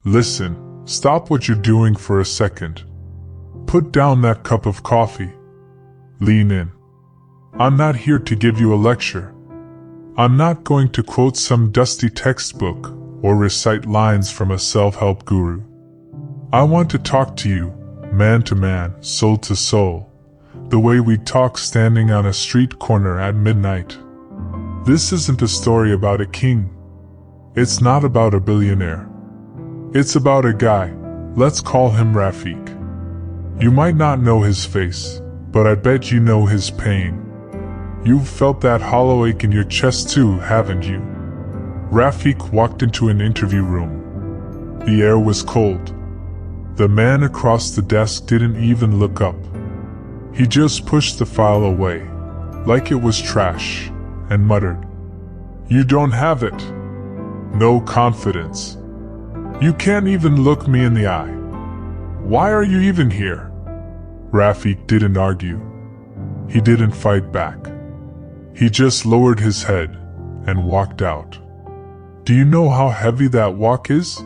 Listen, stop what you're doing for a second. Put down that cup of coffee. Lean in. I'm not here to give you a lecture. I'm not going to quote some dusty textbook or recite lines from a self-help guru. I want to talk to you, man to man, soul to soul, the way we talk standing on a street corner at midnight. This isn't a story about a king. It's not about a billionaire. It's about a guy, let's call him Rofiq. You might not know his face, but I bet you know his pain. You've felt that hollow ache in your chest too, haven't you? Rofiq walked into an interview room. The air was cold. The man across the desk didn't even look up. He just pushed the file away, like it was trash, and muttered, "You don't have it. No confidence. You can't even look me in the eye. Why are you even here?" Rofiq didn't argue. He didn't fight back. He just lowered his head and walked out. Do you know how heavy that walk is?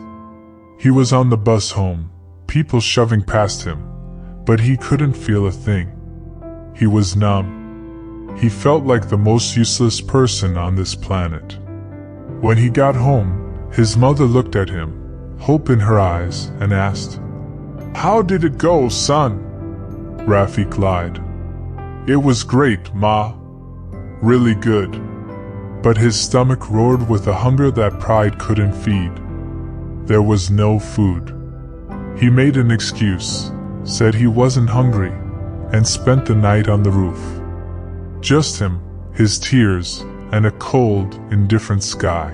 He was on the bus home, people shoving past him, but he couldn't feel a thing. He was numb. He felt like the most useless person on this planet. When he got home, his mother looked at him, hope in her eyes, and asked, "How did it go, son?" Rofiq lied. "It was great, Ma. Really good." But his stomach roared with a hunger that pride couldn't feed. There was no food. He made an excuse, said he wasn't hungry, and spent the night on the roof. Just him, his tears, and a cold, indifferent sky.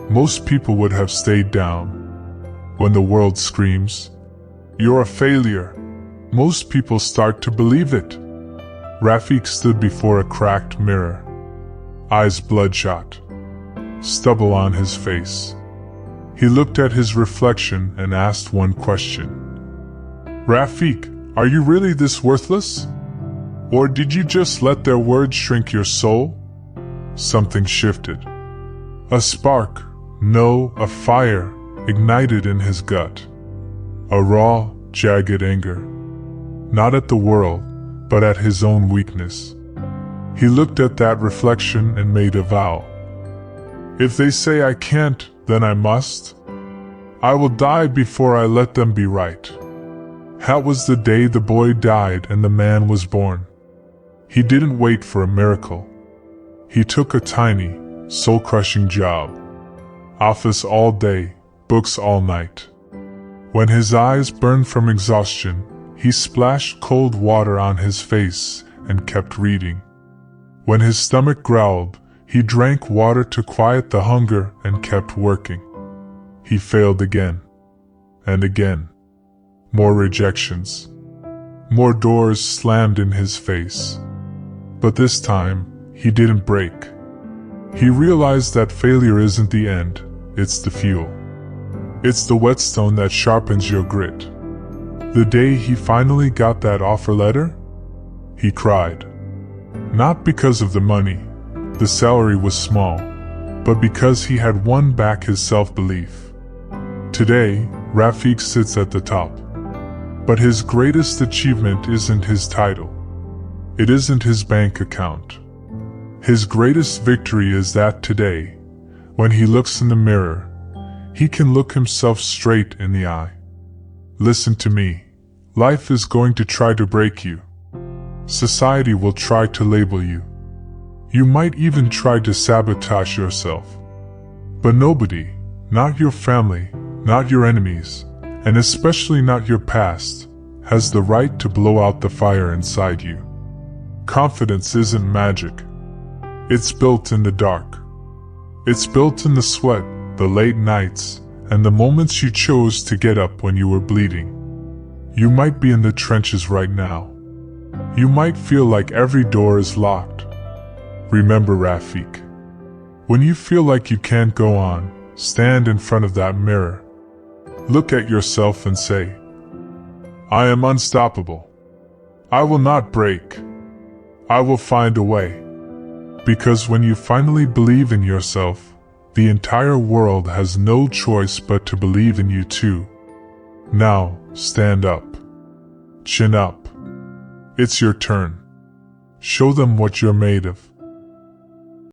Most people would have stayed down. When the world screams, "You're a failure," most people start to believe it. Rofiq stood before a cracked mirror. Eyes bloodshot. Stubble on his face. He looked at his reflection and asked one question. "Rofiq, are you really this worthless? Or did you just let their words shrink your soul?" Something shifted. A spark, no, a fire, ignited in his gut. A raw, jagged anger. Not at the world, but at his own weakness. He looked at that reflection and made a vow. "If they say I can't, then I must. I will die before I let them be right." That was the day the boy died and the man was born. He didn't wait for a miracle. He took a tiny, soul-crushing job. Office all day, books all night. When his eyes burned from exhaustion, he splashed cold water on his face and kept reading. When his stomach growled, he drank water to quiet the hunger and kept working. He failed again. And again. More rejections. More doors slammed in his face. But this time, he didn't break. He realized that failure isn't the end, it's the fuel. It's the whetstone that sharpens your grit. The day he finally got that offer letter, he cried. Not because of the money, the salary was small, but because he had won back his self-belief. Today, Rofiq sits at the top. But his greatest achievement isn't his title. It isn't his bank account. His greatest victory is that today, when he looks in the mirror, he can look himself straight in the eye. Listen to me. Life is going to try to break you. Society will try to label you. You might even try to sabotage yourself. But nobody, not your family, not your enemies, and especially not your past, has the right to blow out the fire inside you. Confidence isn't magic. It's built in the dark. It's built in the sweat, the late nights, and the moments you chose to get up when you were bleeding. You might be in the trenches right now. You might feel like every door is locked. Remember, Rofiq, when you feel like you can't go on, stand in front of that mirror. Look at yourself and say, "I am unstoppable. I will not break. I will find a way." Because when you finally believe in yourself, The entire world has no choice but to believe in you too. Now, stand up. Chin up. It's your turn. Show them what you're made of.